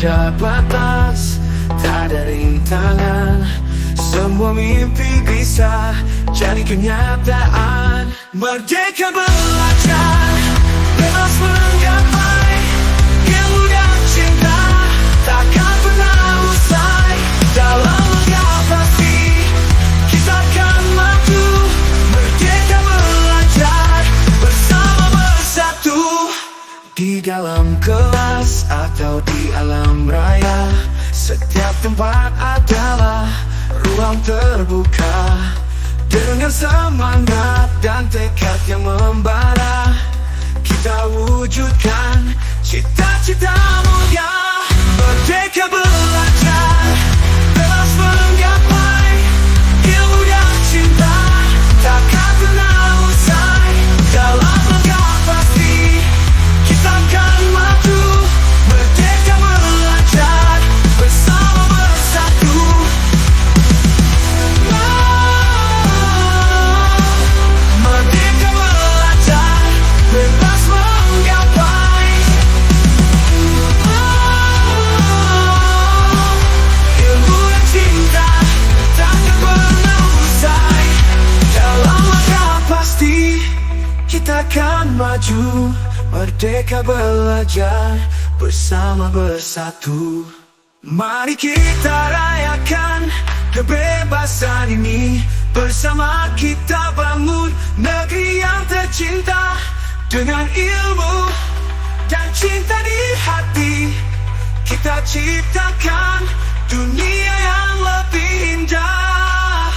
ada batas, tak ada rintangan. Semua mimpi bisa jadi kenyataan. Merdeka belajar, bebas menggapai ilmu dan cinta, takkan pernah usai. Dalam langkah pasti kita akan maju. Merdeka belajar, bersama bersatu. Di dalam kelas atau di alam raya, setiap tempat adalah ruang terbuka. Dengan semangat dan tekad yang membara, kita wujudkan cita-cita mulia. Merdeka belajar, bebas menggapai ilmu dan cinta, takkan pernah usai. Dalam langkah pasti kita akan maju. Merdeka belajar, bersama bersatu. Merdeka belajar, bebas menggapai ilmu dan cinta, takkan pernah usai. Dalam langkah pasti kita akan maju. Merdeka belajar, bersama bersatu. Mari kita rayakan kebebasan ini. Bersama kita bangun negeri yang tercinta. Dengan ilmu dan cinta di hati, kita ciptakan dunia yang lebih indah.